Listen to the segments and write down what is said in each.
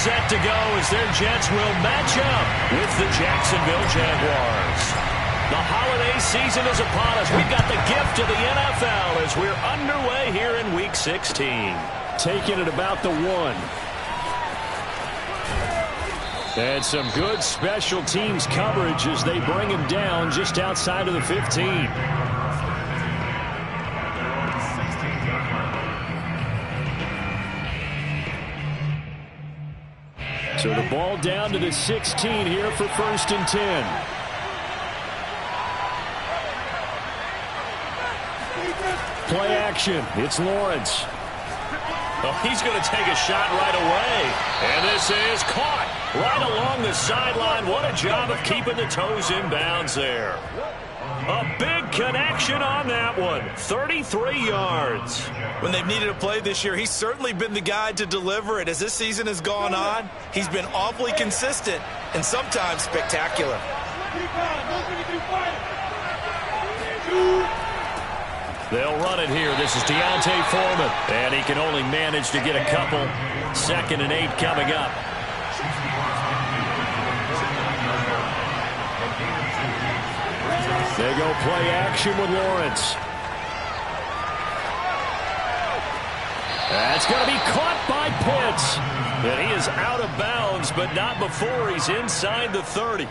set to go as their Jets will match up with the Jacksonville Jaguars. The holiday season is upon us. We've got the gift of the NFL as we're underway here in Week 16. Taking it about the 1. And some good special teams coverage as they bring him down just outside of the 15. So the ball down to the 16 here for 1st and 10. Play action. It's Lawrence. Oh, he's going to take a shot right away. And this is caught right along the sideline. What a job of keeping the toes in bounds there. A big connection on that one. 33 yards. When they've needed a play this year, he's certainly been the guy to deliver it. As this season has gone on, he's been awfully consistent and sometimes spectacular. They'll run it here. This is Deontay Foreman. And he can only manage to get a couple. 2nd and 8 coming up. They go play action with Lawrence. That's going to be caught by Pitts. And he is out of bounds, but not before he's inside the 30.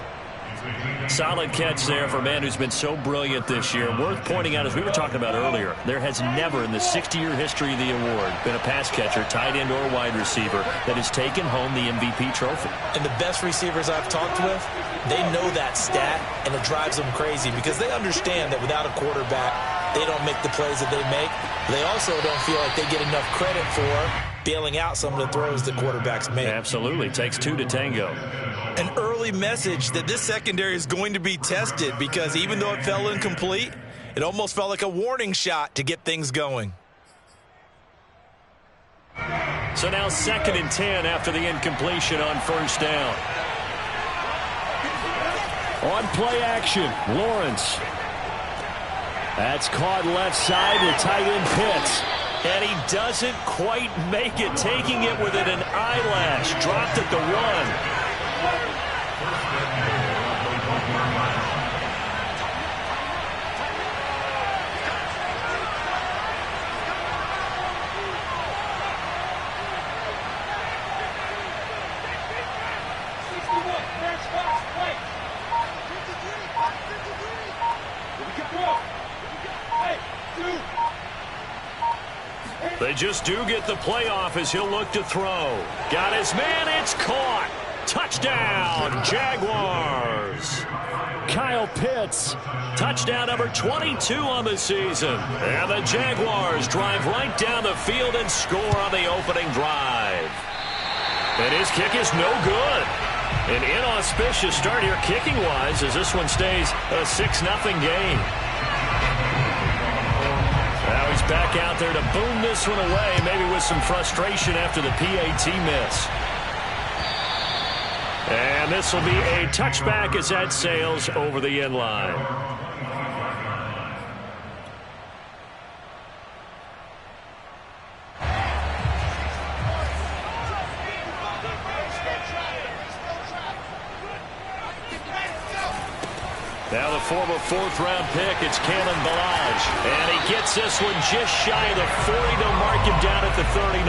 Solid catch there for a man who's been so brilliant this year. Worth pointing out, as we were talking about earlier, there has never in the 60-year history of the award been a pass catcher, tight end, or wide receiver that has taken home the MVP trophy. And the best receivers I've talked with, they know that stat, and it drives them crazy because they understand that without a quarterback, they don't make the plays that they make. They also don't feel like they get enough credit for bailing out some of the throws the quarterbacks make. Absolutely. Takes 2 to tango. An early message that this secondary is going to be tested because even though it fell incomplete, it almost felt like a warning shot to get things going. So now 2nd and 10 after the incompletion on 1st down. On play action, Lawrence. That's caught left side to tight end Pitts. And he doesn't quite make it, taking it within an eyelash. Dropped at the 1. They just do get the playoff as he'll look to throw. Got his man, it's caught. Touchdown, Jaguars. Kyle Pitts. Touchdown number 22 on the season. And the Jaguars drive right down the field and score on the opening drive. And his kick is no good. An inauspicious start here kicking-wise as this one stays a 6-0 game. Now he's back out there to boom this one away, maybe with some frustration after the PAT miss. And this will be a touchback as that sails over the end line. Now the former 4th-round pick, it's Kalen Ballage. And he gets this one just shy of the 40. They'll mark him down at the 39.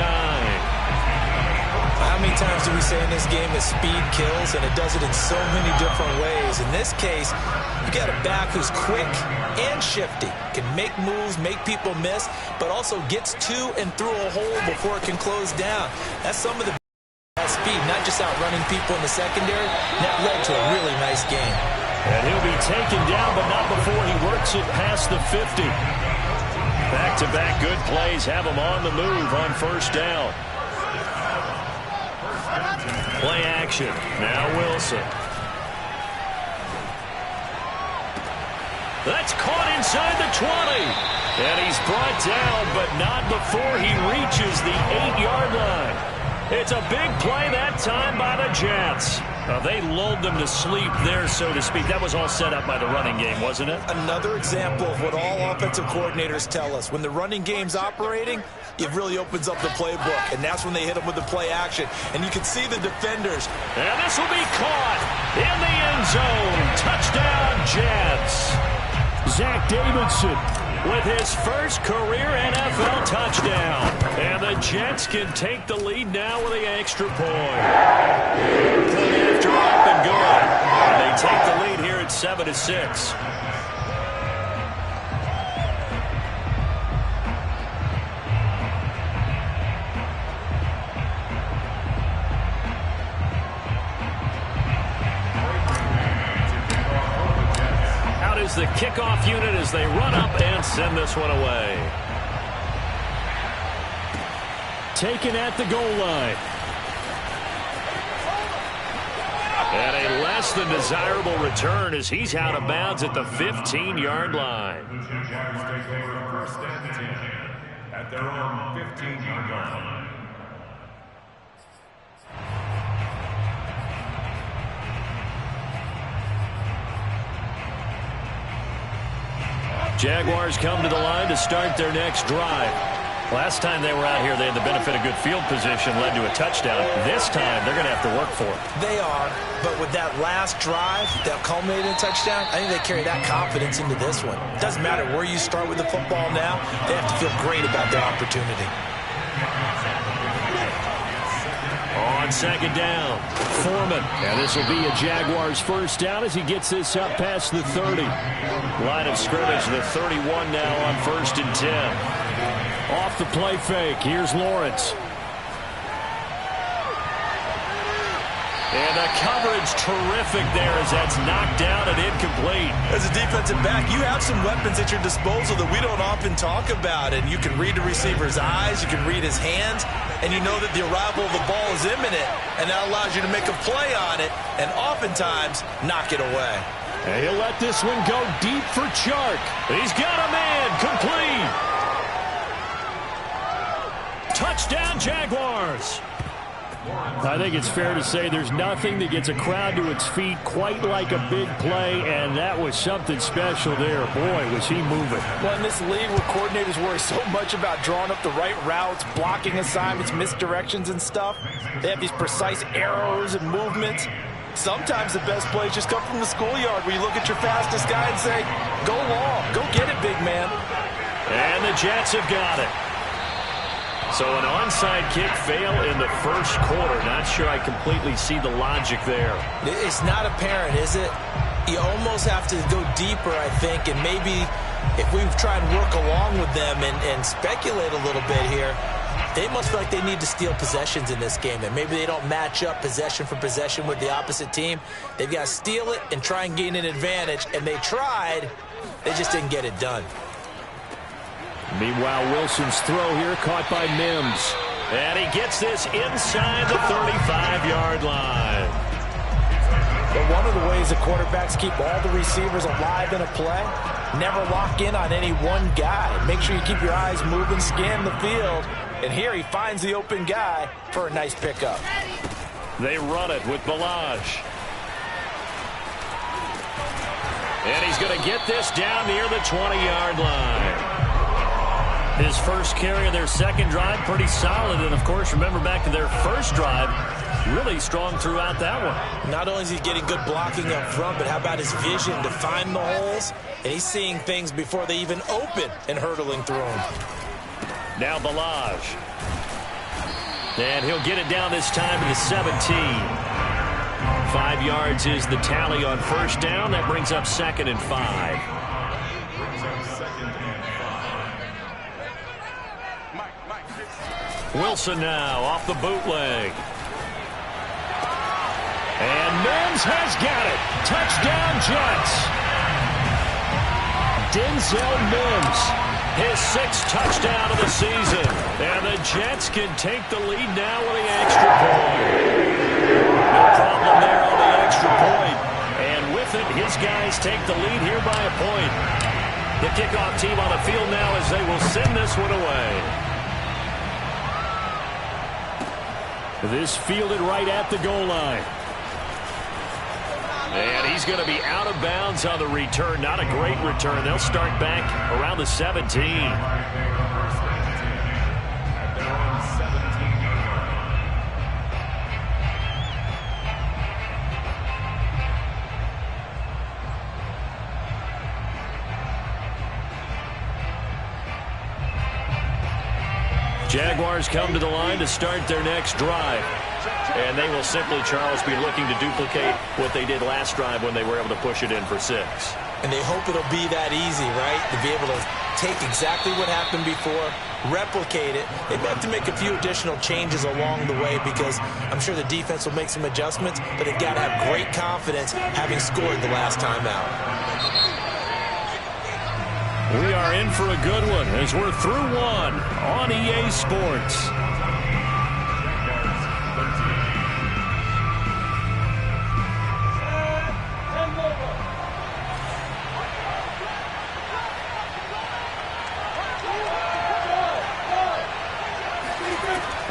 How many times do we say in this game that speed kills, and it does it in so many different ways? In this case, you got a back who's quick and shifty, can make moves, make people miss, but also gets to and through a hole before it can close down. That's some of the speed, not just outrunning people in the secondary. That led to a really nice game. And he'll be taken down, but not before he works it past the 50. Back-to-back good plays have him on the move on 1st down. Play action. Now Wilson. That's caught inside the 20. And he's brought down, but not before he reaches the 8-yard line. It's a big play that time by the Jets. They lulled them to sleep there, so to speak. That was all set up by the running game, wasn't it? Another example of what all offensive coordinators tell us. When the running game's operating, it really opens up the playbook, and that's when they hit them with the play action. And you can see the defenders. And this will be caught in the end zone. Touchdown, Jets. Zach Davidson with his first career NFL touchdown. And the Jets can take the lead now with the extra point. Good after up and good. And they take the lead here at 7-6. Is the kickoff unit as they run up and send this one away. Taken at the goal line. And a less than desirable return as he's out of bounds at the 15-yard line. The Jags take over first and 10 at their own 15-yard line. Jaguars come to the line to start their next drive. Last time they were out here, they had the benefit of good field position, led to a touchdown. This time, they're going to have to work for it. They are, but with that last drive that culminated in a touchdown, I think they carry that confidence into this one. It doesn't matter where you start with the football now. They have to feel great about their opportunity. On second down, Foreman. And this will be a Jaguars first down as he gets this up past the 30. Line of scrimmage, the 31 now on 1st and 10. Off the play fake, here's Lawrence. And the coverage terrific there as that's knocked down and incomplete. As a defensive back, you have some weapons at your disposal that we don't often talk about. And you can read the receiver's eyes, you can read his hands, and you know that the arrival of the ball is imminent. And that allows you to make a play on it and oftentimes knock it away. And he'll let this one go deep for Chark. He's got a man, complete. Touchdown, Jaguars. I think it's fair to say there's nothing that gets a crowd to its feet quite like a big play, and that was something special there. Boy, was he moving. Well, in this league where coordinators worry so much about drawing up the right routes, blocking assignments, misdirections and stuff, they have these precise arrows and movements. Sometimes the best plays just come from the schoolyard where you look at your fastest guy and say, go long, go get it, big man. And the Jets have got it. So an onside kick fail in the first quarter. Not sure I completely see the logic there. It's not apparent, is it? You almost have to go deeper, I think, and maybe if we try and work along with them and speculate a little bit here, they must feel like they need to steal possessions in this game, and maybe they don't match up possession for possession with the opposite team. They've got to steal it and try and gain an advantage, and they tried. They just didn't get it done. Meanwhile, Wilson's throw here caught by Mims. And he gets this inside the 35-yard line. But one of the ways the quarterbacks keep all the receivers alive in a play, never lock in on any one guy. Make sure you keep your eyes moving, scan the field. And here he finds the open guy for a nice pickup. They run it with Balaj. And he's going to get this down near the 20-yard line. His first carry of their second drive, pretty solid. And, of course, remember back to their first drive, really strong throughout that one. Not only is he getting good blocking up front, but how about his vision to find the holes? And he's seeing things before they even open and hurtling through them. Now Balaj. And he'll get it down this time to the 17. 5 yards is the tally on first down. That brings up 2nd and 5. Wilson now off the bootleg. And Mims has got it. Touchdown, Jets. Denzel Mims. His 6th touchdown of the season. And the Jets can take the lead now with the extra point. No problem there on the extra point. And with it, his guys take the lead here by a point. The kickoff team on the field now as they will send this one away. This fielded right at the goal line. And he's going to be out of bounds on the return. Not a great return. They'll start back around the 17. Jaguars come to the line to start their next drive. And they will simply, Charles, be looking to duplicate what they did last drive when they were able to push it in for 6. And they hope it'll be that easy, right? To be able to take exactly what happened before, replicate it. They have to make a few additional changes along the way because I'm sure the defense will make some adjustments, but they've got to have great confidence having scored the last time out. We are in for a good one as we're through one on EA Sports.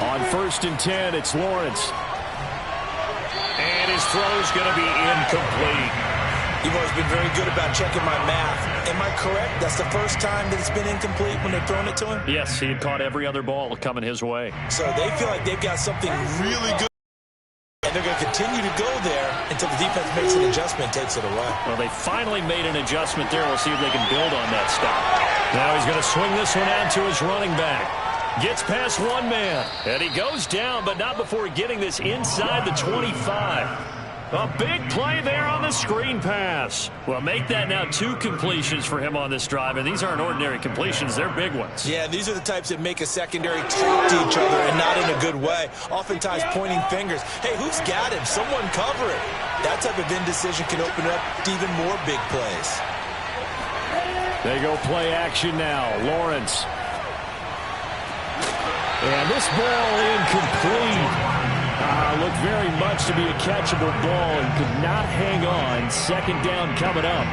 On 1st and 10, it's Lawrence. And his throw's going to be incomplete. You've always been very good about checking my math. Am I correct? That's the first time that it's been incomplete when they've thrown it to him? Yes, he had caught every other ball coming his way. So they feel like they've got something really good. And they're going to continue to go there until the defense makes an adjustment, takes it away. Well, they finally made an adjustment there. We'll see if they can build on that stop. Now he's going to swing this one out to his running back. Gets past one man. And he goes down, but not before getting this inside the 25. A big play there on the screen pass. Well, make that now 2 completions for him on this drive, and these aren't ordinary completions. They're big ones. Yeah, these are the types that make a secondary talk to each other and not in a good way. Oftentimes pointing fingers. Hey, who's got him? Someone cover it. That type of indecision can open up to even more big plays. They go play action now. Lawrence. And this ball incomplete. Looked very much to be a catchable ball and could not hang on. 2nd down coming up.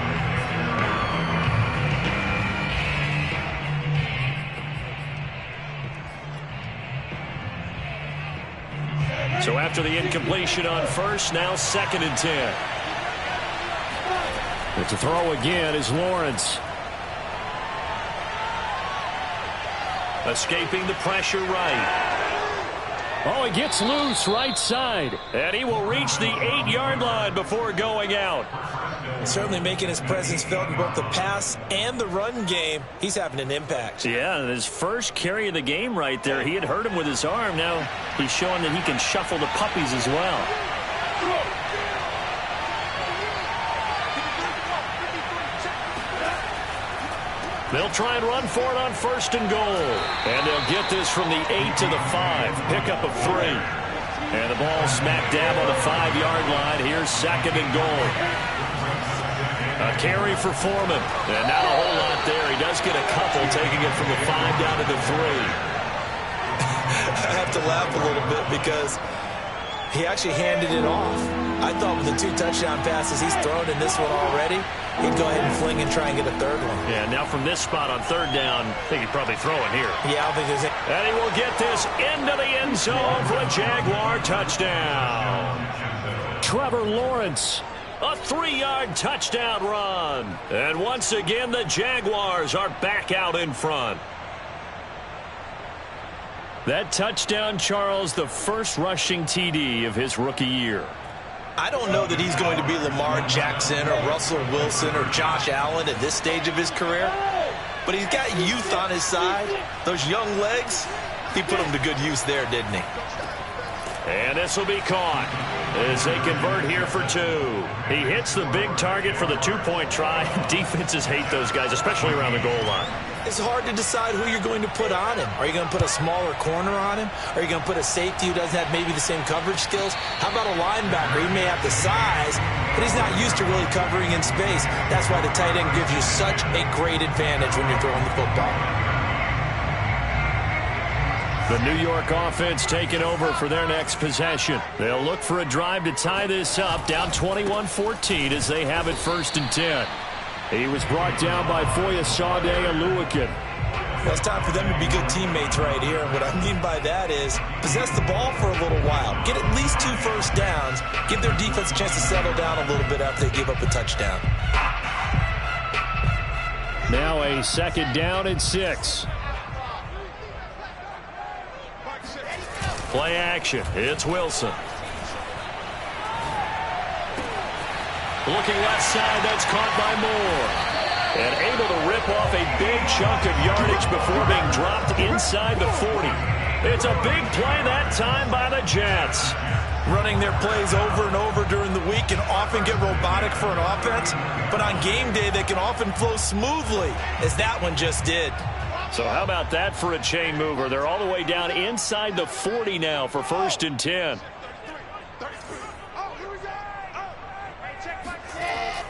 So after the incompletion on 1st, now 2nd and 10. But to throw again is Lawrence. Escaping the pressure right. Oh, he gets loose right side. And he will reach the 8-yard line before going out. Certainly making his presence felt in both the pass and the run game. He's having an impact. Yeah, his first carry of the game right there. He had hurt him with his arm. Now he's showing that he can shuffle the puppies as well. They'll try and run for it on 1st and goal. And they'll get this from the 8 to the 5. Pickup of 3. And the ball smack dab on the 5-yard line. Here's 2nd and goal. A carry for Foreman. And not a whole lot there. He does get a couple, taking it from the 5 down to the 3. I have to laugh a little bit because he actually handed it off. I thought with the 2 touchdown passes he's thrown in this one already, he'd go ahead and fling and try and get a 3rd one. Yeah, now from this spot on 3rd down, I think he'd probably throw it here. Yeah, I don't think there's any. And he will get this into the end zone for a Jaguar touchdown. Trevor Lawrence. A 3-yard touchdown run. And once again, the Jaguars are back out in front. That touchdown, Charles, the first rushing TD of his rookie year. I don't know that he's going to be Lamar Jackson or Russell Wilson or Josh Allen at this stage of his career, but he's got youth on his side. Those young legs, he put them to good use there, didn't he? And this will be caught as they convert here for 2. He hits the big target for the 2-point try. Defenses hate those guys, especially around the goal line. It's hard to decide who you're going to put on him. Are you going to put a smaller corner on him? Are you going to put a safety who doesn't have maybe the same coverage skills? How about a linebacker? He may have the size, but he's not used to really covering in space. That's why the tight end gives you such a great advantage when you're throwing the football. The New York offense taking over for their next possession. They'll look for a drive to tie this up, down 21-14 as they have it 1st and 10. He was brought down by Foyesade Oluwakin. Well, it's time for them to be good teammates right here. And what I mean by that is possess the ball for a little while. Get at least 2 first downs. Give their defense a chance to settle down a little bit after they give up a touchdown. Now a 2nd down and 6. Play action. It's Wilson. Looking left side. That's caught by Moore. And able to rip off a big chunk of yardage before being dropped inside the 40. It's a big play that time by the Jets. Running their plays over and over during the week can often get robotic for an offense, but on game day they can often flow smoothly, as that one just did. So how about that for a chain mover? They're all the way down inside the 40 now for 1st and 10.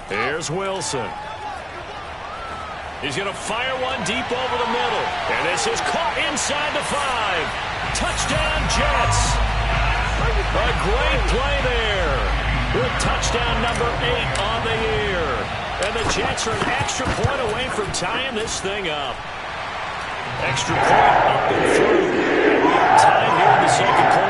Here's Wilson. He's going to fire one deep over the middle. And this is caught inside the 5. Touchdown, Jets. A great play there. With touchdown number 8 on the year. And the Jets are an extra point away from tying this thing up. Extra point up and through. And we are tied here in the 2nd quarter.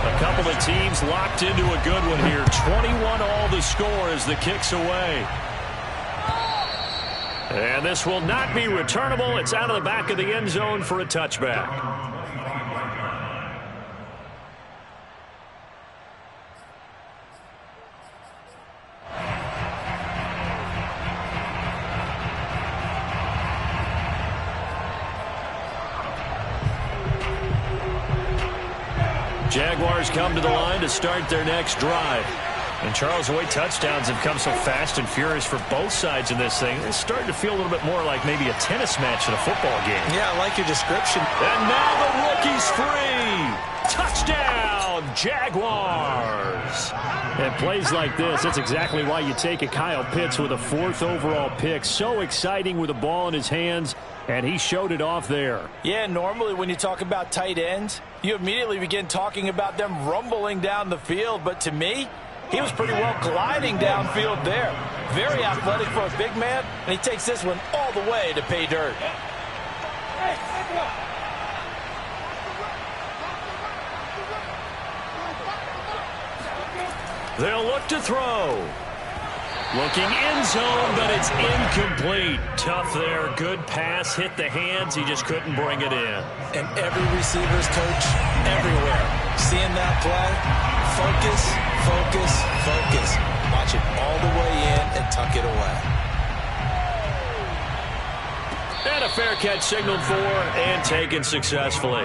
A couple of teams locked into a good one here. 21 all the score as the kick's away. And this will not be returnable. It's out of the back of the end zone for a touchback. Jaguars come to the line to start their next drive. And Charles, the way touchdowns have come so fast and furious for both sides in this thing, it's starting to feel a little bit more like maybe a tennis match in a football game. Yeah, I like your description. And now the rookie's free. Touchdown, Jaguars. And plays like this, that's exactly why you take a Kyle Pitts with a 4th overall pick. So exciting with the ball in his hands, and he showed it off there. Yeah, normally when you talk about tight ends, you immediately begin talking about them rumbling down the field. But to me, he was pretty well gliding downfield there. Very athletic for a big man, and he takes this one all the way to pay dirt. They'll look to throw. Looking end zone, but it's incomplete. Tough there. Good pass. Hit the hands. He just couldn't bring it in. And every receiver's coach everywhere. Seeing that play, focus, focus, focus. Watch it all the way in and tuck it away. And a fair catch signaled for and taken successfully.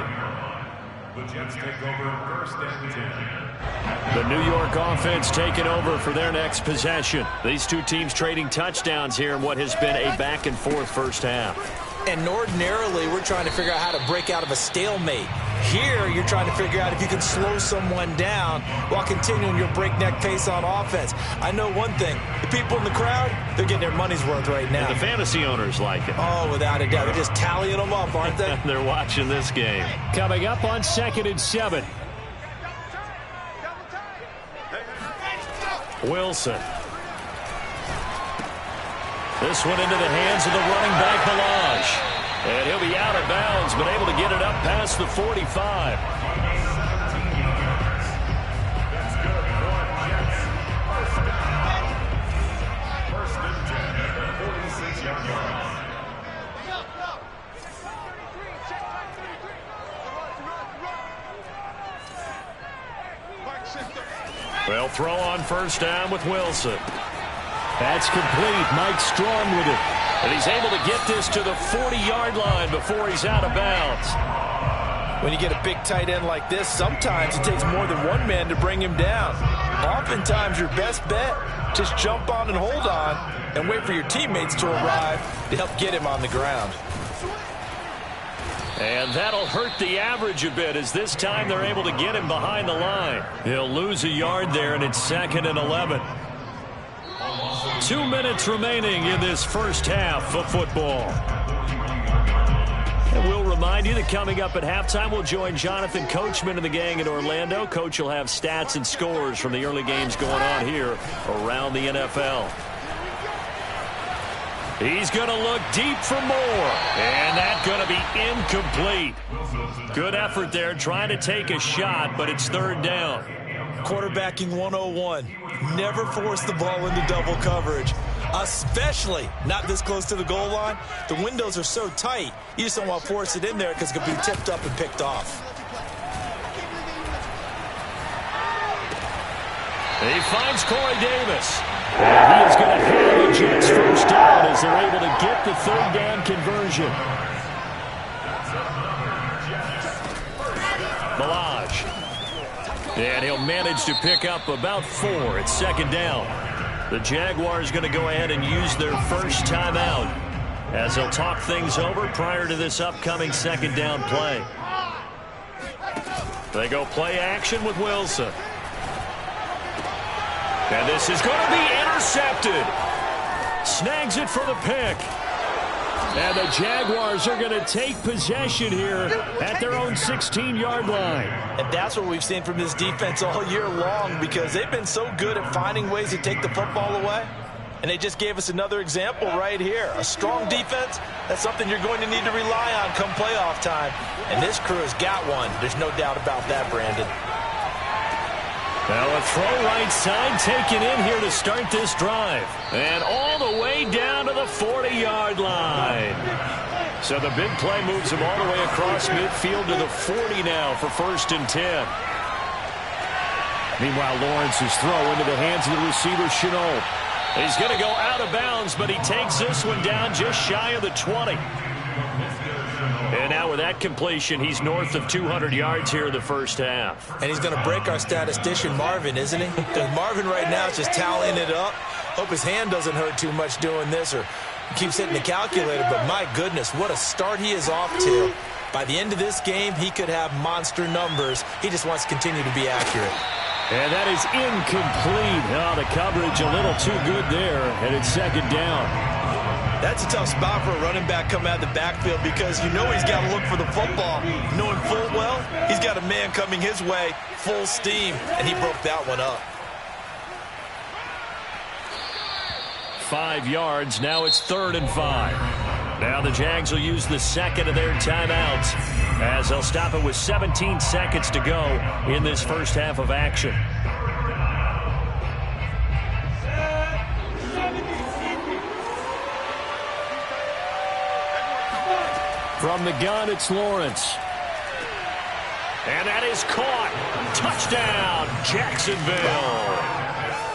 The Jets take over 1st and 10. The New York offense taking over for their next possession. These two teams trading touchdowns here in what has been a back-and-forth first half. And ordinarily, we're trying to figure out how to break out of a stalemate. Here, you're trying to figure out if you can slow someone down while continuing your breakneck pace on offense. I know one thing. The people in the crowd, they're getting their money's worth right now. And the fantasy owners like it. Oh, without a doubt. They're just tallying them up, aren't they? They're watching this game. Coming up on 2nd and 7. Wilson. This one into the hands of the running back, Balaj. And he'll be out of bounds, but able to get it up past the 45. That's good for Jets. 1st and 10, 46-yard line. Well, throw on 1st down with Wilson. That's complete. Mike Strong with it. And he's able to get this to the 40-yard line before he's out of bounds. When you get a big tight end like this, sometimes it takes more than one man to bring him down. Oftentimes, your best bet, just jump on and hold on and wait for your teammates to arrive to help get him on the ground. And that'll hurt the average a bit as this time they're able to get him behind the line. He'll lose a yard there, and it's 2nd and 11. 2 minutes remaining in this first half of football. And we'll remind you that coming up at halftime, we'll join Jonathan Coachman and the gang in Orlando. Coach will have stats and scores from the early games going on here around the NFL. He's going to look deep for more. And that's going to be incomplete. Good effort there trying to take a shot, but it's third down. Quarterbacking 101. Never force the ball into double coverage, especially not this close to the goal line. The windows are so tight, you just don't want to force it in there because it could be tipped up and picked off. He finds Corey Davis. And he is going to have the Jets first down as they're able to get the third down conversion. Balaj. And he'll manage to pick up about 4 at second down. The Jaguars going to go ahead and use their first timeout as they'll talk things over prior to this upcoming second down play. They go play action with Wilson. And this is going to be intercepted. Snags it for the pick. And the Jaguars are going to take possession here at their own 16-yard line. And that's what we've seen from this defense all year long, because they've been so good at finding ways to take the football away. And they just gave us another example right here. A strong defense, that's something you're going to need to rely on come playoff time. And this crew has got one. There's no doubt about that, Brandon. Now a throw right side taken in here to start this drive. And all the way down to the 40-yard line. So the big play moves him all the way across midfield to the 40 now for 1st and 10. Meanwhile, Lawrence's throw into the hands of the receiver, Chenault. He's going to go out of bounds, but he takes this one down just shy of the 20. And now with that completion, he's north of 200 yards here in the first half. And he's going to break our statistician, Marvin, isn't he? Because Marvin right now is just tallying it up. Hope his hand doesn't hurt too much doing this, or keeps hitting the calculator. But my goodness, what a start he is off to. By the end of this game, he could have monster numbers. He just wants to continue to be accurate. And that is incomplete. Oh, the coverage a little too good there, and it's second down. That's a tough spot for a running back coming out of the backfield, because you know he's got to look for the football. Knowing full well, he's got a man coming his way, full steam, and he broke that one up. 5 yards. Now it's 3rd and 5. Now the Jags will use the second of their timeouts as they'll stop it with 17 seconds to go in this first half of action. From the gun, it's Lawrence. And that is caught. Touchdown, Jacksonville.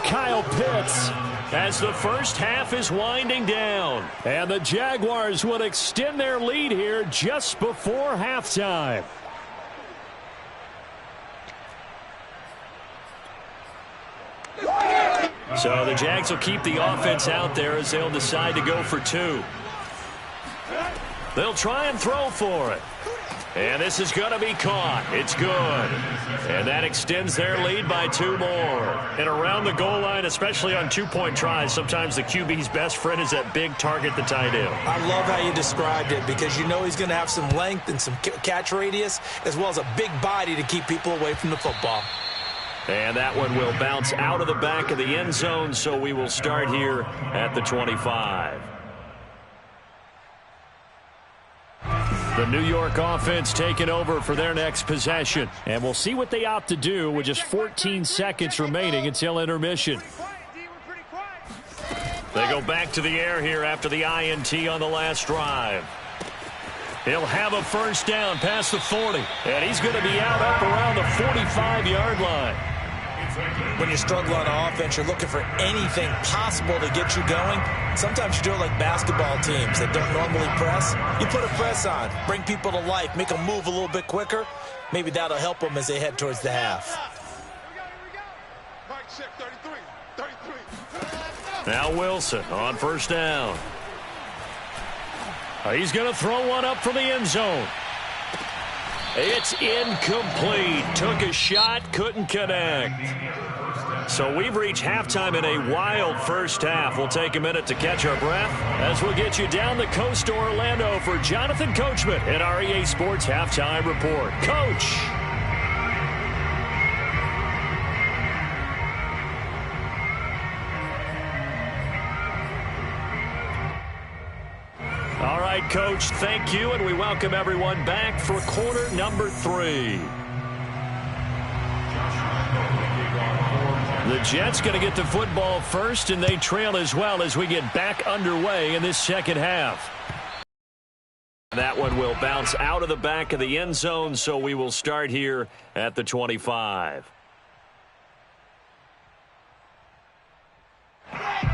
Kyle Pitts as the first half is winding down. And the Jaguars will extend their lead here just before halftime. So the Jags will keep the offense out there as they'll decide to go for 2. They'll try and throw for it. And this is going to be caught. It's good. And that extends their lead by 2 more. And around the goal line, especially on 2-point tries, sometimes the QB's best friend is that big target, the tight end. I love how you described it, because you know he's going to have some length and some catch radius, as well as a big body to keep people away from the football. And that one will bounce out of the back of the end zone, so we will start here at the 25. The New York offense taking over for their next possession. And we'll see what they opt to do with just 14 seconds remaining until intermission. They go back to the air here after the INT on the last drive. He'll have a first down past the 40. And he's going to be out up around the 45-yard line. When you struggle on offense, you're looking for anything possible to get you going. Sometimes you do it like basketball teams that don't normally press. You put a press on, bring people to life, make them move a little bit quicker. Maybe that'll help them as they head towards the half. Now Wilson on first down. He's going to throw one up for the end zone. It's incomplete. Took a shot, couldn't connect. So we've reached halftime in a wild first half. We'll take a minute to catch our breath as we'll get you down the coast to Orlando for Jonathan Coachman at our EA Sports Halftime Report. Coach. Coach. Thank you, and we welcome everyone back for quarter number 3. The Jets going to get the football first, and they trail as well as we get back underway in this second half. That one will bounce out of the back of the end zone, so we will start here at the 25.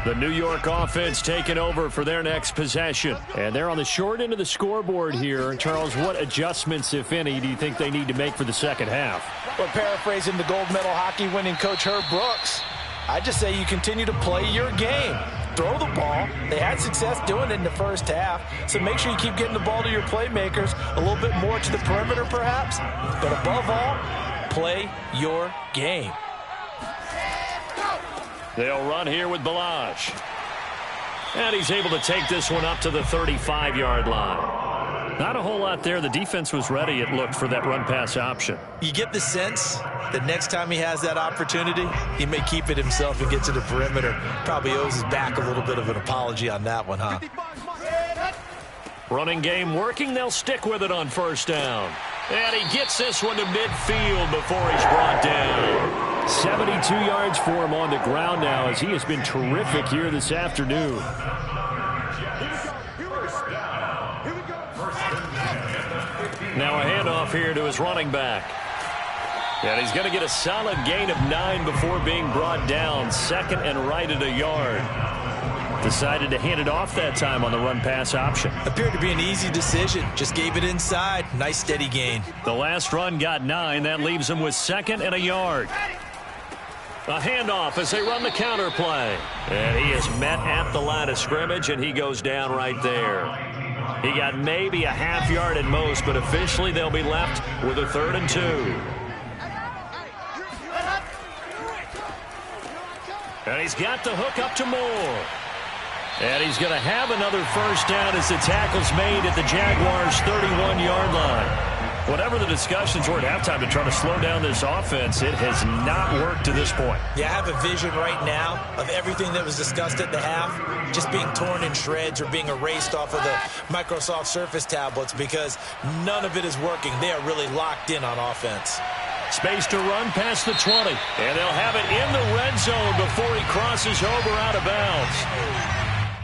The New York offense taking over for their next possession. And they're on the short end of the scoreboard here. Charles, what adjustments, if any, do you think they need to make for the second half? Well, paraphrasing the gold medal hockey winning coach Herb Brooks, I just say you continue to play your game. Throw the ball. They had success doing it in the first half, so make sure you keep getting the ball to your playmakers, a little bit more to the perimeter perhaps, but above all, play your game. They'll run here with Balazs. And he's able to take this one up to the 35-yard line. Not a whole lot there. The defense was ready, it looked, for that run-pass option. You get the sense that next time he has that opportunity, he may keep it himself and get to the perimeter. Probably owes his back a little bit of an apology on that one, huh? Running game working. They'll stick with it on first down. And he gets this one to midfield before he's brought down. 72 yards for him on the ground now, as he has been terrific here this afternoon. Now a handoff here to his running back. And he's going to get a solid gain of 9 before being brought down. Second and right at a yard. Decided to hand it off that time on the run-pass option. Appeared to be an easy decision. Just gave it inside. Nice steady gain. The last run got 9. That leaves him with second and a yard. A handoff as they run the counter play. And he is met at the line of scrimmage, and he goes down right there. He got maybe a half yard at most, but officially they'll be left with a 3rd and 2. And he's got the hook up to Moore. And he's going to have another first down as the tackle's made at the Jaguars' 31-yard line. Whatever the discussions were at halftime to try to slow down this offense, it has not worked to this point. Yeah, I have a vision right now of everything that was discussed at the half just being torn in shreds or being erased off of the Microsoft Surface tablets because none of it is working. They are really locked in on offense. Space to run past the 20. And they'll have it in the red zone before he crosses over out of bounds.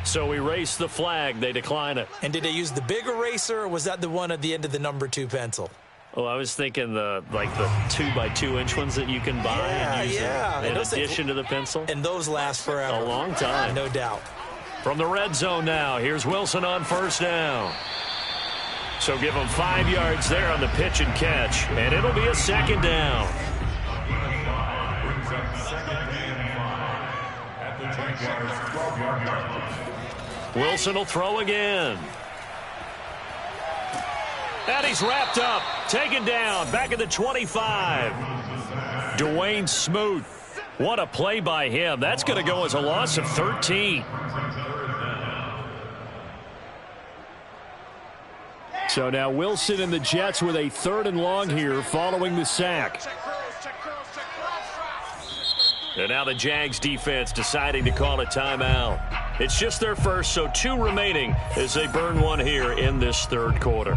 So erase the flag. They decline it. And did they use the big eraser, or was that the one at the end of the number 2 pencil? Oh, I was thinking the 2x2-inch ones that you can buy and use in addition to the pencil. And those last forever. A long time. No doubt. From the red zone now, here's Wilson on first down. So give him 5 yards there on the pitch and catch, and it'll be a second down. Wilson will throw again. And he's wrapped up, taken down, back at the 25. Dwayne Smoot. What a play by him. That's going to go as a loss of 13. So now Wilson and the Jets with a 3rd and long here following the sack. And now the Jags defense deciding to call a timeout. It's just their first, so 2 remaining as they burn one here in this 3rd quarter.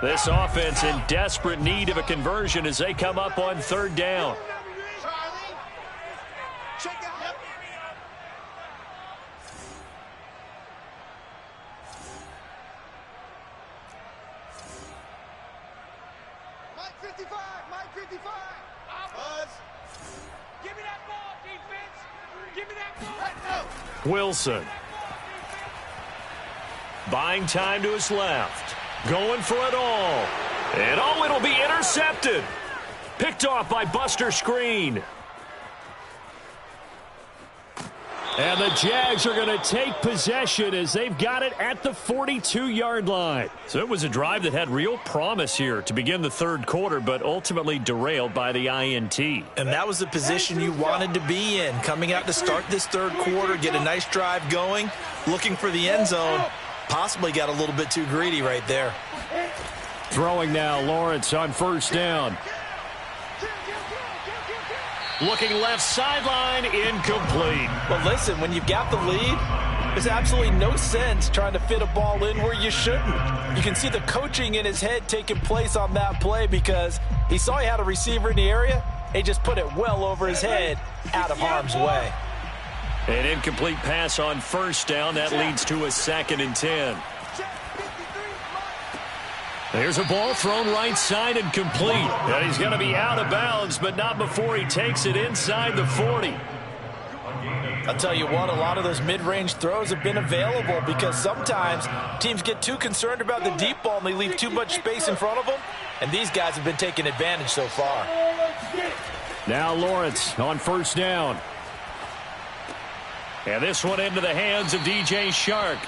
This offense in desperate need of a conversion as they come up on 3rd down. Wilson. Buying time to his left. Going for it all. And oh, it'll be intercepted. Picked off by Buster Screen. And the Jags are going to take possession as they've got it at the 42-yard line. So it was a drive that had real promise here to begin the 3rd quarter, but ultimately derailed by the INT. And that was the position you wanted to be in. Coming out to start this 3rd quarter, get a nice drive going, looking for the end zone. Possibly got a little bit too greedy right there. Throwing now, Lawrence on first down. Looking left sideline, incomplete. But listen, when you've got the lead, there's absolutely no sense trying to fit a ball in where you shouldn't. You can see the coaching in his head taking place on that play because he saw he had a receiver in the area. He just put it well over his head, out of harm's way. An incomplete pass on first down. That leads to a 2nd and 10. There's a ball thrown right side and complete. And he's going to be out of bounds, but not before he takes it inside the 40. I'll tell you what, a lot of those mid-range throws have been available because sometimes teams get too concerned about the deep ball and they leave too much space in front of them. And these guys have been taking advantage so far. Now Lawrence on first down. And this one into the hands of DJ Shark.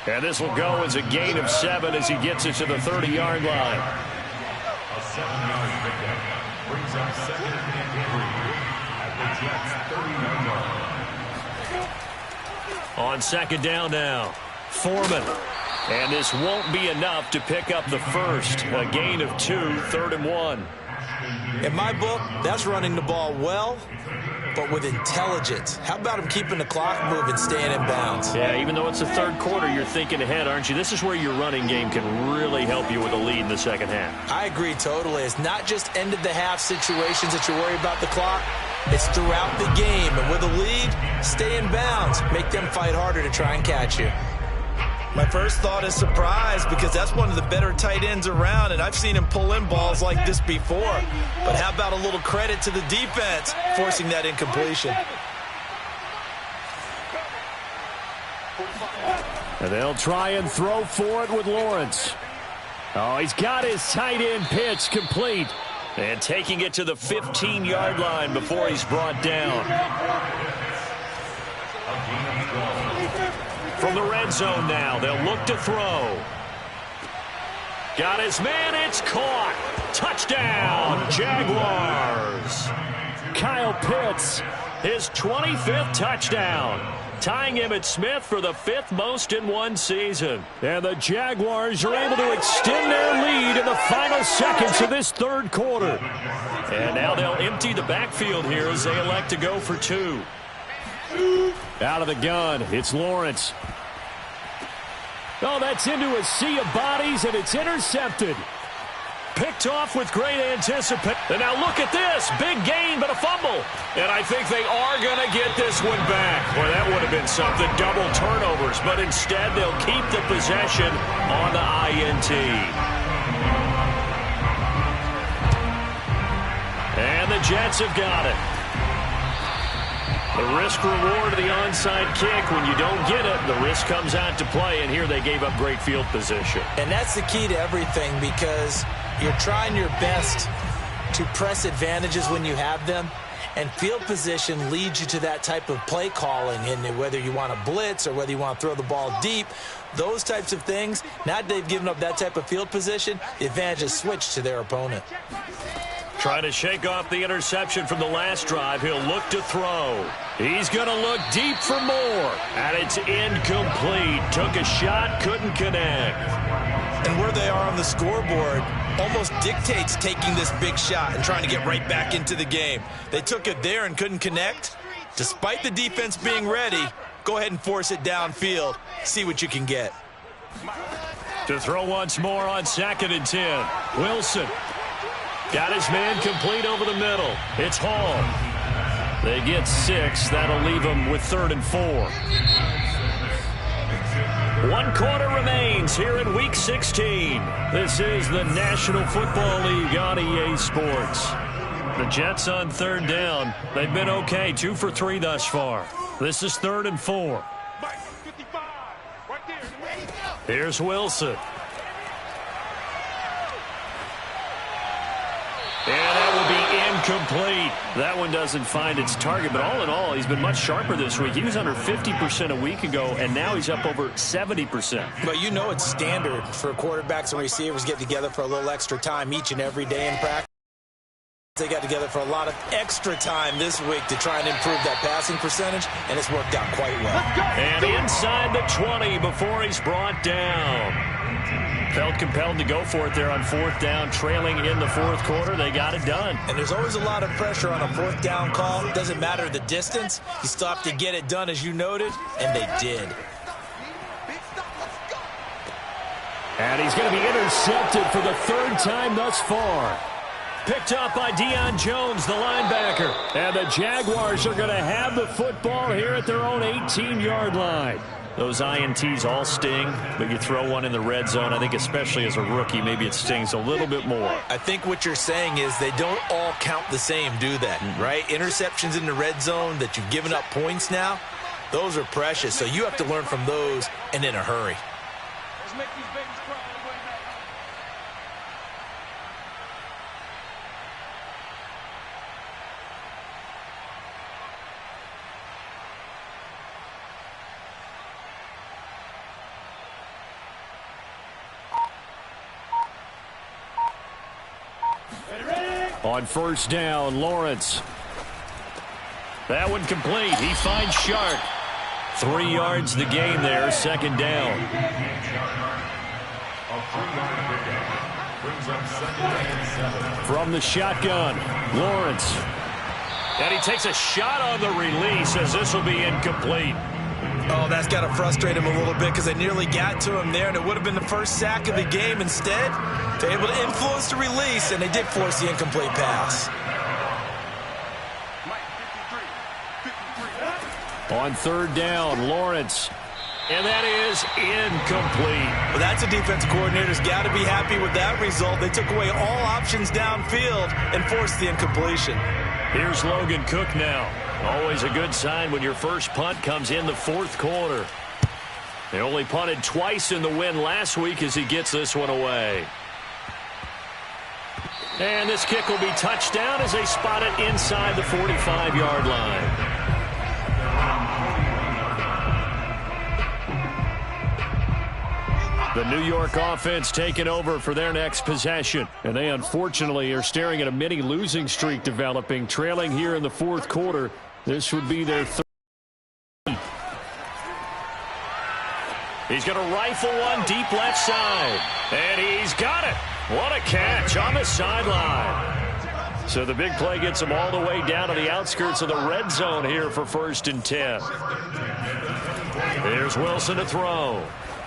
And this will go as a gain of 7 as he gets it to the 30-yard line. A 7-yard pickup brings up 2nd and 3 at the Jets' 30-yard line. On 2nd down now, Foreman. And this won't be enough to pick up the first. A gain of 2, 3rd and 1. In my book, that's running the ball well, but with intelligence. How about him keeping the clock moving, staying in bounds? Yeah, even though it's the 3rd quarter, you're thinking ahead, aren't you? This is where your running game can really help you with a lead in the 2nd half. I agree totally. It's not just end-of-the-half situations that you worry about the clock. It's throughout the game. And with a lead, stay in bounds. Make them fight harder to try and catch you. My first thought is surprise because that's one of the better tight ends around, and I've seen him pull in balls like this before. But how about a little credit to the defense forcing that incompletion? And they'll try and throw for it with Lawrence. Oh, he's got his tight end pitch complete. And taking it to the 15-yard line before he's brought down. From the red zone now, they'll look to throw. Got his man, it's caught. Touchdown, Jaguars. Kyle Pitts, his 25th touchdown. Tying Emmitt Smith for the 5th most in one season. And the Jaguars are able to extend their lead in the final seconds of this 3rd quarter. And now they'll empty the backfield here as they elect to go for 2. Out of the gun, it's Lawrence. Oh, that's into a sea of bodies, and it's intercepted. Picked off with great anticipation. And now look at this. Big gain, but a fumble. And I think they are going to get this one back. Well, that would have been something. Double turnovers. But instead, they'll keep the possession on the INT. And the Jets have got it. The risk-reward of the onside kick. When you don't get it, the risk comes out to play. And here they gave up great field position. And that's the key to everything because you're trying your best to press advantages when you have them. And field position leads you to that type of play calling. And whether you want to blitz or whether you want to throw the ball deep, those types of things, now that they've given up that type of field position, the advantage is switched to their opponent. Trying to shake off the interception from the last drive. He'll look to throw. He's going to look deep for more. And it's incomplete. Took a shot, couldn't connect. And where they are on the scoreboard almost dictates taking this big shot and trying to get right back into the game. They took it there and couldn't connect. Despite the defense being ready, go ahead and force it downfield. See what you can get. To throw once more on 2nd and 10. Wilson. Got his man complete over the middle. It's Hall. They get 6. That'll leave them with 3rd and 4. 1 quarter remains here in Week 16. This is the National Football League on EA Sports. The Jets on 3rd down. They've been okay. 2 for 3 thus far. This is 3rd and 4. Here's Wilson. And that will be incomplete. That one doesn't find its target, but all in all, he's been much sharper this week. He was under 50% a week ago, and now he's up over 70%. But you know it's standard for quarterbacks and receivers getting together for a little extra time each and every day in practice. They got together for a lot of extra time this week to try and improve that passing percentage, and it's worked out quite well. And inside the 20 before he's brought down. Felt compelled to go for it there on fourth down, trailing in the fourth quarter. They got it done. And there's always a lot of pressure on a fourth down call. It doesn't matter the distance. You still have to get it done, as you noted, and they did. And he's going to be intercepted for the third time thus far. Picked up by Deion Jones, the linebacker. And the Jaguars are going to have the football here at their own 18-yard line. Those INTs all sting, but you throw one in the red zone, I think especially as a rookie, maybe it stings a little bit more. I think what you're saying is they don't all count the same, do they? Right? Interceptions in the red zone that you've given up points now, those are precious. So you have to learn from those and in a hurry. Let's make these babies cry on the way back. On first down, Lawrence. That one complete. He finds Shark. 3 yards the gain there, second down. From the shotgun, Lawrence. And he takes a shot on the release as this will be incomplete. Oh, that's got to frustrate him a little bit because they nearly got to him there, and it would have been the first sack of the game. Instead, they're able to influence the release, and they did force the incomplete pass. On third down, Lawrence. And that is incomplete. Well, that's a defensive coordinator's got to be happy with that result. They took away all options downfield and forced the incompletion. Here's Logan Cook now. Always a good sign when your first punt comes in the fourth quarter. They only punted twice in the win last week as he gets this one away. And this kick will be touchdown as they spot it inside the 45-yard line. The New York offense taking over for their next possession. And they unfortunately are staring at a mini losing streak developing, trailing here in the fourth quarter. This would be their third. He's going to rifle one deep left side. And he's got it. What a catch on the sideline. So the big play gets him all the way down to the outskirts of the red zone here for 1st and 10. There's Wilson to throw.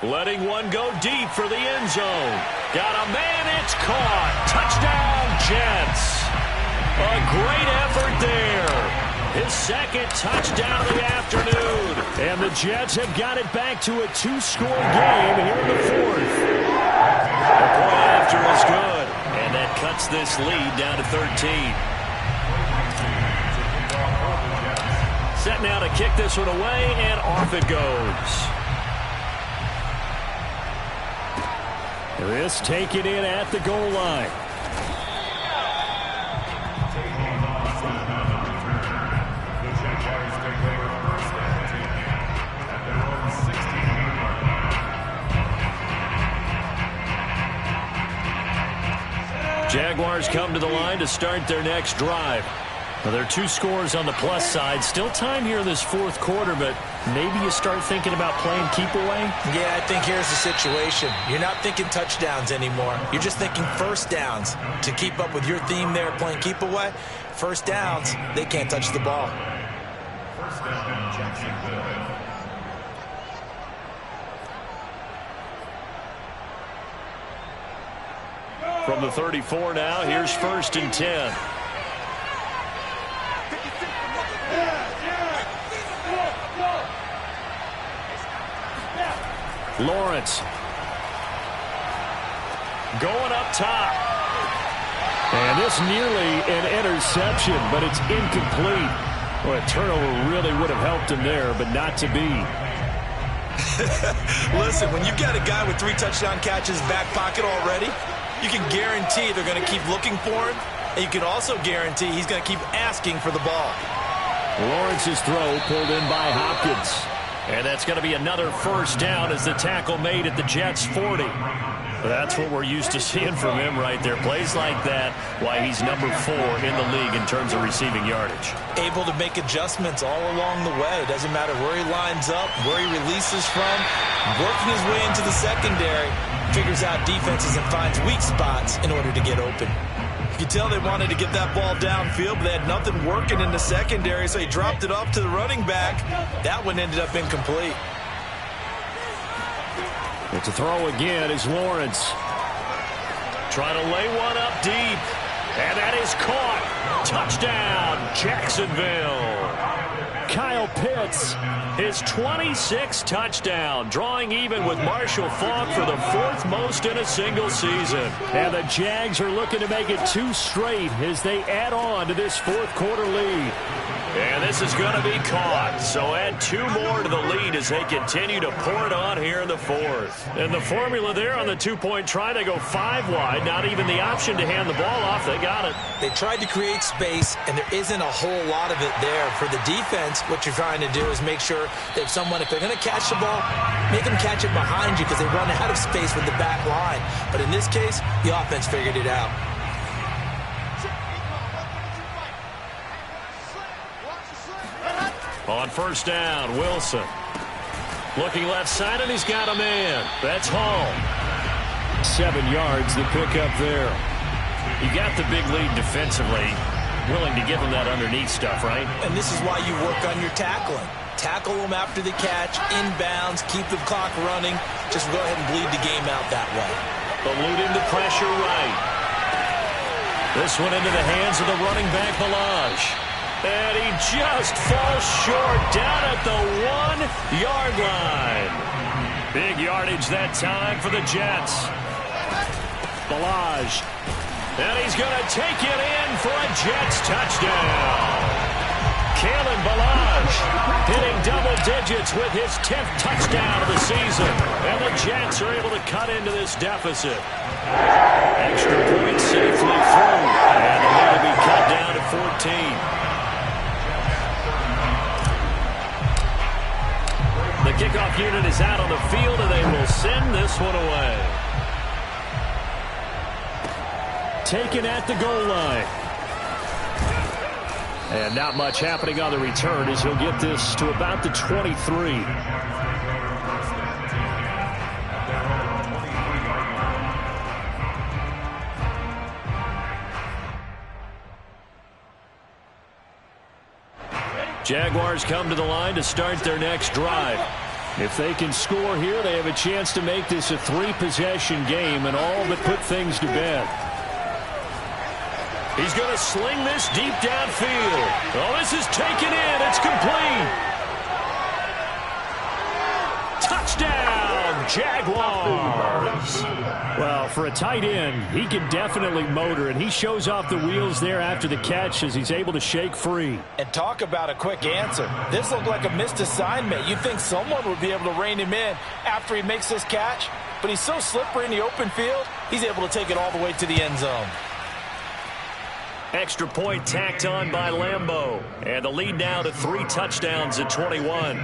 Letting one go deep for the end zone. Got a man, it's caught. Touchdown, Jets. A great effort there. His second touchdown of the afternoon. And the Jets have got it back to a 2-score game here in the fourth. The point after is good. And that cuts this lead down to 13. Set now to kick this one away, and off it goes. This taken in at the goal line. Jaguars come to the line to start their next drive. Well, there are 2 scores on the plus side. Still time here in this fourth quarter, but maybe you start thinking about playing keep away? Yeah, I think here's the situation. You're not thinking touchdowns anymore. You're just thinking first downs. To keep up with your theme there, playing keep away, first downs, they can't touch the ball. First down, Jacksonville. From the 34 now, here's 1st and 10. Lawrence. Going up top. And this nearly an interception, but it's incomplete. Well, a turnover really would have helped him there, but not to be. Listen, when you've got a guy with 3 touchdown catches back pocket already, you can guarantee they're going to keep looking for him, and you can also guarantee he's going to keep asking for the ball. Lawrence's throw pulled in by Hopkins. And that's going to be another first down as the tackle made at the Jets' 40. That's what we're used to seeing from him right there. Plays like that, why he's number 4 in the league in terms of receiving yardage. Able to make adjustments all along the way. Doesn't matter where he lines up, where he releases from. Working his way into the secondary, figures out defenses and finds weak spots in order to get open. You can tell they wanted to get that ball downfield, but they had nothing working in the secondary, so he dropped it off to the running back. That one ended up incomplete. And to throw again is Lawrence. Trying to lay one up deep. And that is caught. Touchdown, Jacksonville. Kyle Pitts, his 26th touchdown, drawing even with Marshall Faulk for the 4th most in a single season. And the Jags are looking to make it 2 straight as they add on to this 4th quarter lead. And this is going to be caught. So add 2 more to the lead as they continue to pour it on here in the 4th. And the formula there on the 2-point try, they go 5 wide. Not even the option to hand the ball off. They got it. They tried to create space, and there isn't a whole lot of it there. For the defense, what you're trying to do is make sure that if they're going to catch the ball, make them catch it behind you because they run out of space with the back line. But in this case, the offense figured it out. On first down, Wilson. Looking left side, and he's got a man. That's Hall. 7 yards, the pickup there. You got the big lead defensively. Willing to give him that underneath stuff, right? And this is why you work on your tackling. Tackle them after the catch, inbounds, keep the clock running. Just go ahead and bleed the game out that way. Eluding the pressure right. This one into the hands of the running back, Balaj. And he just falls short down at the 1-yard line. Big yardage that time for the Jets. Balaj. And he's going to take it in for a Jets touchdown. Kalen Balaj hitting double digits with his 10th touchdown of the season. And the Jets are able to cut into this deficit. Extra point safely through. And the lead will be cut down to 14. The kickoff unit is out on the field, and they will send this one away. Taken at the goal line. And not much happening on the return as he'll get this to about the 23. Jaguars come to the line to start their next drive. If they can score here, they have a chance to make this a 3-possession game and all but put things to bed. He's going to sling this deep downfield. Oh, this is taken in. It's complete. Touchdown, Jaguars. Well, for a tight end, he can definitely motor, and he shows off the wheels there after the catch as he's able to shake free. And talk about a quick answer. This looked like a missed assignment. You'd think someone would be able to rein him in after he makes this catch, but he's so slippery in the open field, he's able to take it all the way to the end zone. Extra point tacked on by Lambeau. And the lead now to 3 touchdowns at 21.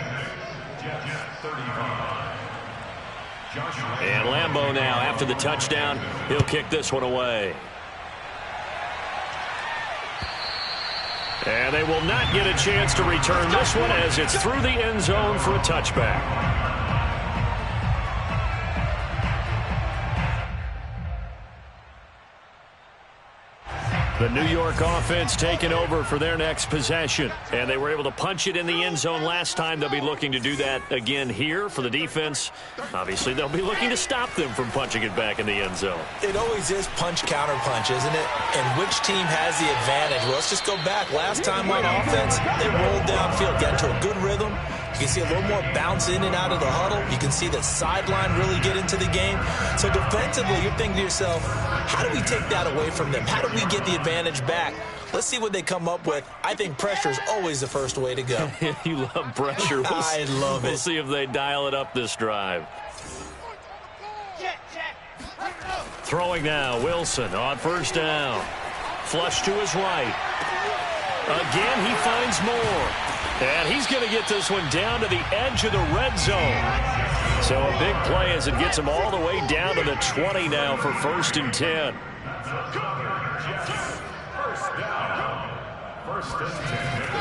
And Lambeau now, after the touchdown, he'll kick this one away. And they will not get a chance to return this one as it's through the end zone for a touchback. The New York offense taking over for their next possession. And they were able to punch it in the end zone last time. They'll be looking to do that again here for the defense. Obviously, they'll be looking to stop them from punching it back in the end zone. It always is punch-counter-punch, isn't it? And which team has the advantage? Well, let's just go back. Last time on offense, they rolled downfield, got into a good rhythm. You can see a little more bounce in and out of the huddle. You can see the sideline really get into the game. So defensively, you're thinking to yourself, how do we take that away from them? How do we get the advantage back? Let's see what they come up with. I think pressure is always the first way to go. You love pressure. I love it. We'll see if they dial it up this drive. Throwing now, Wilson on first down. Flush to his right. Again, he finds more. And he's going to get this one down to the edge of the red zone. So a big play as it gets him all the way down to the 20 now for 1st and 10.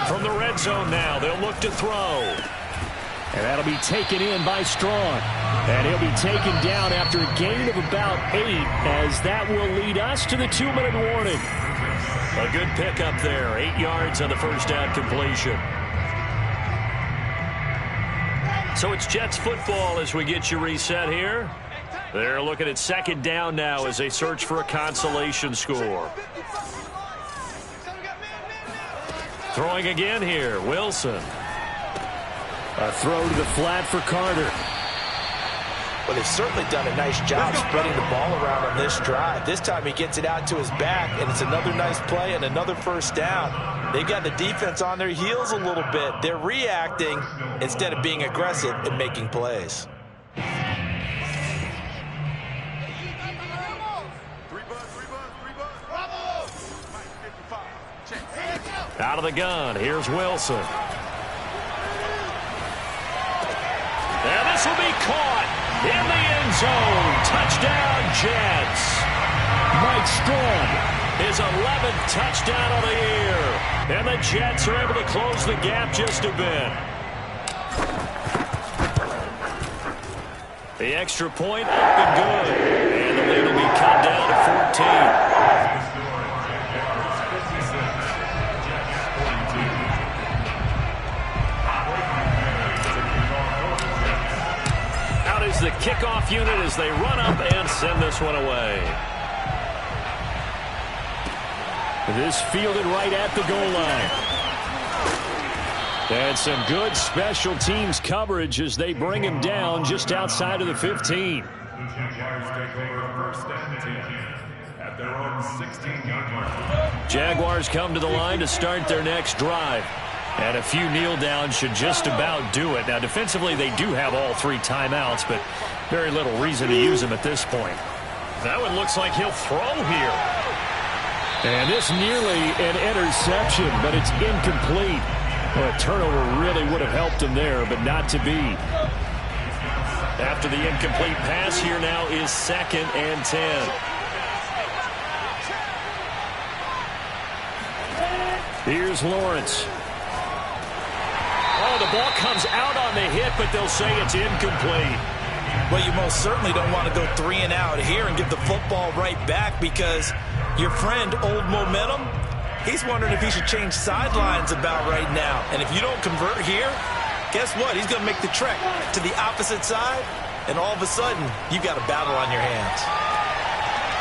From the red zone now, they'll look to throw. And that'll be taken in by Strong. And he'll be taken down after a gain of about 8, as that will lead us to the 2-minute warning. A good pickup there, 8 yards on the first down completion. So it's Jets football as we get you reset here. They're looking at 2nd down now as they search for a consolation score. Throwing again here, Wilson. A throw to the flat for Carter. Well, they've certainly done a nice job spreading the ball around on this drive. This time he gets it out to his back, and it's another nice play and another first down. They've got the defense on their heels a little bit. They're reacting instead of being aggressive and making plays. Out of the gun, here's Wilson. And this will be caught in the end zone. Touchdown, Jets. Mike Strong, his 11th touchdown of the year. And the Jets are able to close the gap just a bit. The extra point up and good. And the lead will be cut down to 14. Is the kickoff unit as they run up and send this one away. This fielded right at the goal line. And some good special teams coverage as they bring him down just outside of the 15. The Jaguars take over 1st and 10 at their own 16-yard line. Jaguars come to the line to start their next drive. And a few kneel downs should just about do it. Now, defensively, they do have all 3 timeouts, but very little reason to use them at this point. That one looks like he'll throw here. And this nearly an interception, but it's incomplete. Well, a turnover really would have helped him there, but not to be. After the incomplete pass, here now is 2nd and 10. Here's Lawrence. Oh, the ball comes out on the hit, but they'll say it's incomplete. Well, you most certainly don't want to go 3 and out here and give the football right back, because your friend, Old Momentum, he's wondering if he should change sidelines about right now. And if you don't convert here, guess what? He's going to make the trek to the opposite side, and all of a sudden, you've got a battle on your hands.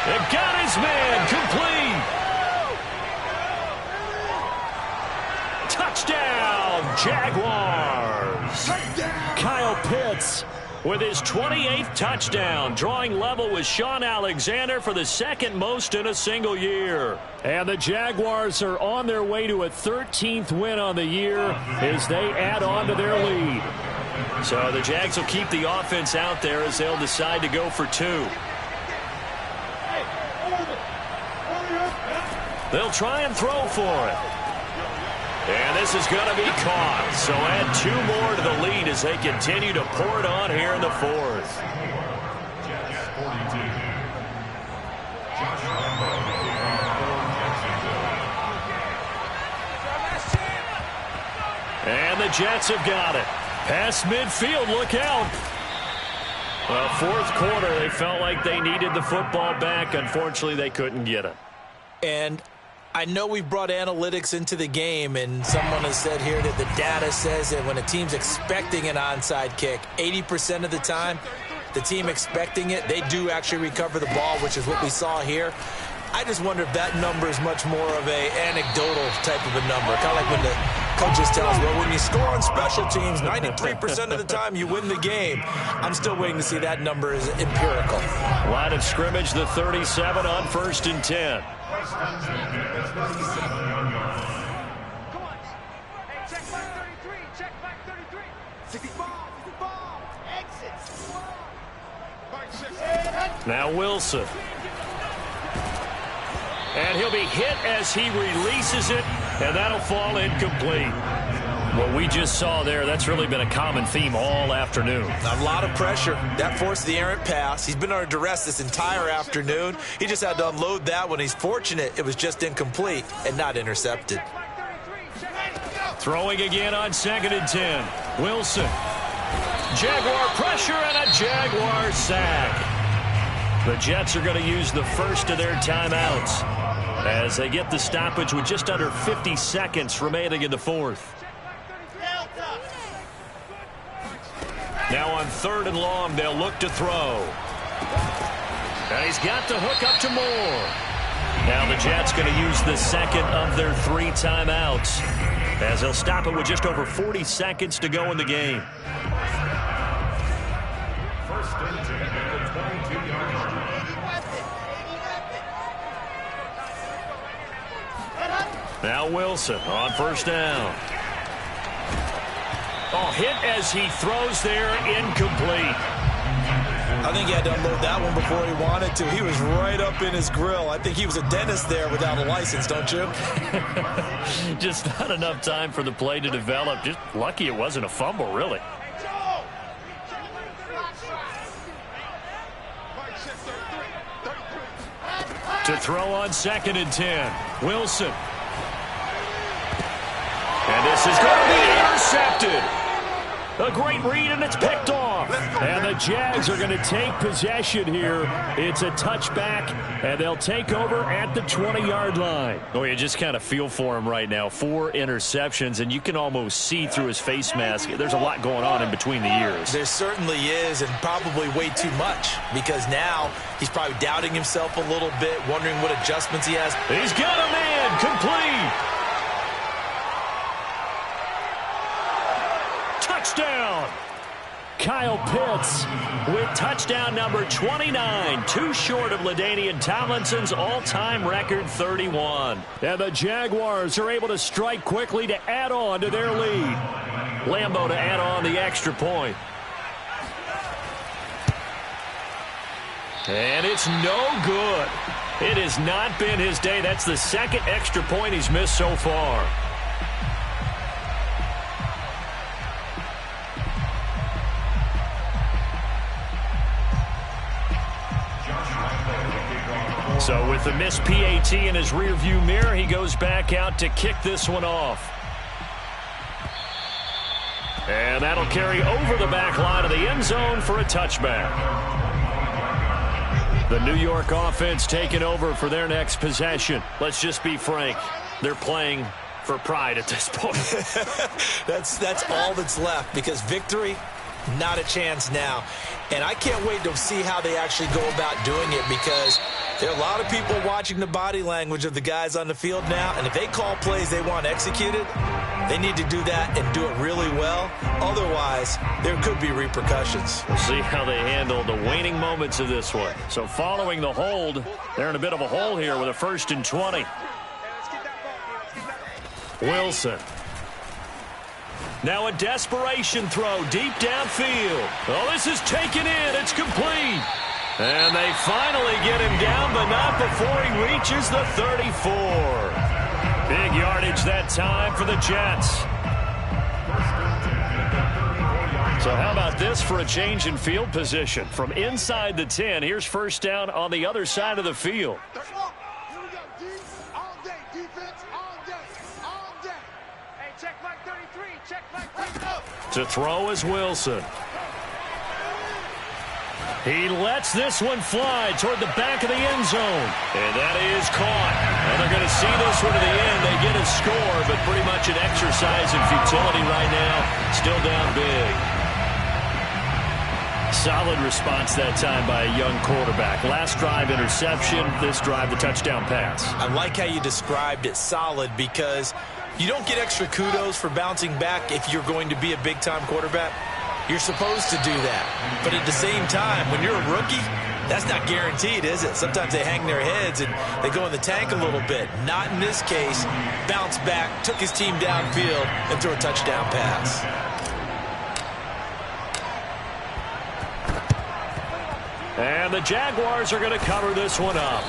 They've got his man complete. Touchdown, Jaguars. Kyle Pitts with his 28th touchdown, drawing level with Sean Alexander for the 2nd most in a single year. And the Jaguars are on their way to a 13th win on the year as they add on to their lead. So the Jags will keep the offense out there as they'll decide to go for 2. They'll try and throw for it. And this is going to be caught. So add 2 more to the lead as they continue to pour it on here in the 4th. And the Jets have got it. Past midfield, look out. Well, 4th quarter, they felt like they needed the football back. Unfortunately, they couldn't get it. And I know we brought analytics into the game, and someone has said here that the data says that when a team's expecting an onside kick, 80% of the time, the team expecting it, they do actually recover the ball, which is what we saw here. I just wonder if that number is much more of a anecdotal type of a number. Kind of like when the coaches tell us, well, when you score on special teams, 93% of the time you win the game. I'm still waiting to see that number is empirical. Line of scrimmage, the 37 on 1st and 10. Come on. Hey, check back 33. Check back 33. 65. Exit. Now Wilson. And he'll be hit as he releases it And that'll fall incomplete. What we just saw there, that's really been a common theme all afternoon. A lot of pressure. That forced the errant pass. He's been under duress this entire afternoon. He just had to unload that one. He's fortunate it was just incomplete and not intercepted. Throwing again on 2nd and 10. Wilson. Jaguar pressure and a Jaguar sack. The Jets are going to use the first of their timeouts as they get the stoppage with just under 50 seconds remaining in the fourth. Now on 3rd and long, they'll look to throw. And he's got the hook up to Moore. Now the Jets going to use the second of their 3 timeouts as they'll stop it with just over 40 seconds to go in the game. First and 10 at the 22-yard line. Now Wilson on 1st down. Oh, hit as he throws there, incomplete. I think he had to unload that one before he wanted to. He was right up in his grill. I think he was a dentist there without a license, don't you? Just not enough time for the play to develop. Just lucky it wasn't a fumble, really. To throw on 2nd and 10. Wilson. And this is going to be intercepted. A great read, and it's picked off. And the Jags are going to take possession here. It's a touchback, and they'll take over at the 20-yard line. Oh, you just kind of feel for him right now. 4 interceptions, and you can almost see through his face mask. There's a lot going on in between the ears. There certainly is, and probably way too much, because now he's probably doubting himself a little bit, wondering what adjustments he has. He's got a man complete. Touchdown! Kyle Pitts with touchdown number 29, too short of LaDainian Tomlinson's all-time record 31. And the Jaguars are able to strike quickly to add on to their lead. Lambo to add on the extra point. And it's no good. It has not been his day. That's the 2nd extra point he's missed so far. So with the missed PAT in his rearview mirror, he goes back out to kick this one off. And that'll carry over the back line of the end zone for a touchback. The New York offense taking over for their next possession. Let's just be frank. They're playing for pride at this point. That's all that's left, because victory, not a chance now. And I can't wait to see how they actually go about doing it, because there are a lot of people watching the body language of the guys on the field now, and if they call plays they want executed, they need to do that and do it really well. Otherwise, there could be repercussions. We'll see how they handle the waning moments of this one. So following the hold, they're in a bit of a hole here with a 1st and 20. Wilson. Now a desperation throw deep downfield. Oh, this is taken in. It's complete. And they finally get him down, but not before he reaches the 34. Big yardage that time for the Jets. So how about this for a change in field position? From inside the 10, here's 1st down on the other side of the field. To throw is Wilson. He lets this one fly toward the back of the end zone. And that is caught. And they're going to see this one to the end. They get a score, but pretty much an exercise in futility right now. Still down big. Solid response that time by a young quarterback. Last drive, interception. This drive, the touchdown pass. I like how you described it, solid, because you don't get extra kudos for bouncing back if you're going to be a big-time quarterback. You're supposed to do that. But at the same time, when you're a rookie, that's not guaranteed, is it? Sometimes they hang their heads and they go in the tank a little bit. Not in this case. Bounced back, took his team downfield, and threw a touchdown pass. And the Jaguars are going to cover this one up.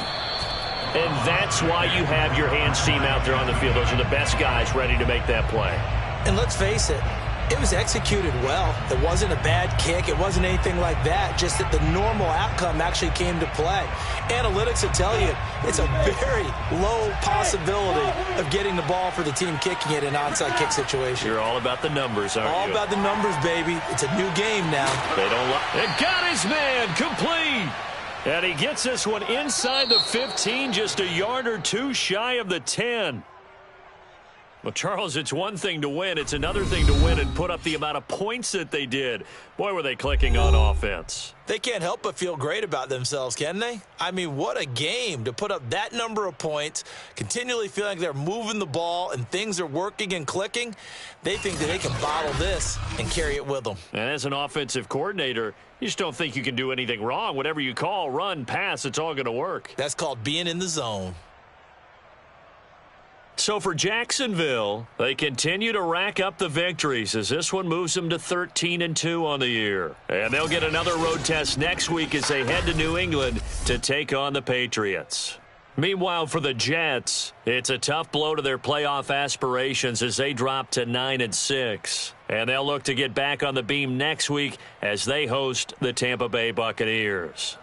And that's why you have your hands team out there on the field. Those are the best guys ready to make that play. And let's face it, it was executed well. It wasn't a bad kick. It wasn't anything like that. Just that the normal outcome actually came to play. Analytics will tell you it's a very low possibility of getting the ball for the team kicking it in an onside kick situation. You're all about the numbers, aren't you? All about the numbers, baby. It's a new game now. They don't it got his man complete. And he gets this one inside the 15, just a yard or two shy of the 10. Well, Charles, it's one thing to win. It's another thing to win and put up the amount of points that they did. Boy, were they clicking on offense. They can't help but feel great about themselves, can they? I mean, what a game to put up that number of points, continually feeling like they're moving the ball and things are working and clicking. They think that they can bottle this and carry it with them. And as an offensive coordinator, you just don't think you can do anything wrong. Whatever you call, run, pass, it's all going to work. That's called being in the zone. So for Jacksonville, they continue to rack up the victories as this one moves them to 13-2 on the year. And they'll get another road test next week as they head to New England to take on the Patriots. Meanwhile, for the Jets, it's a tough blow to their playoff aspirations as they drop to 9-6. And they'll look to get back on the beam next week as they host the Tampa Bay Buccaneers.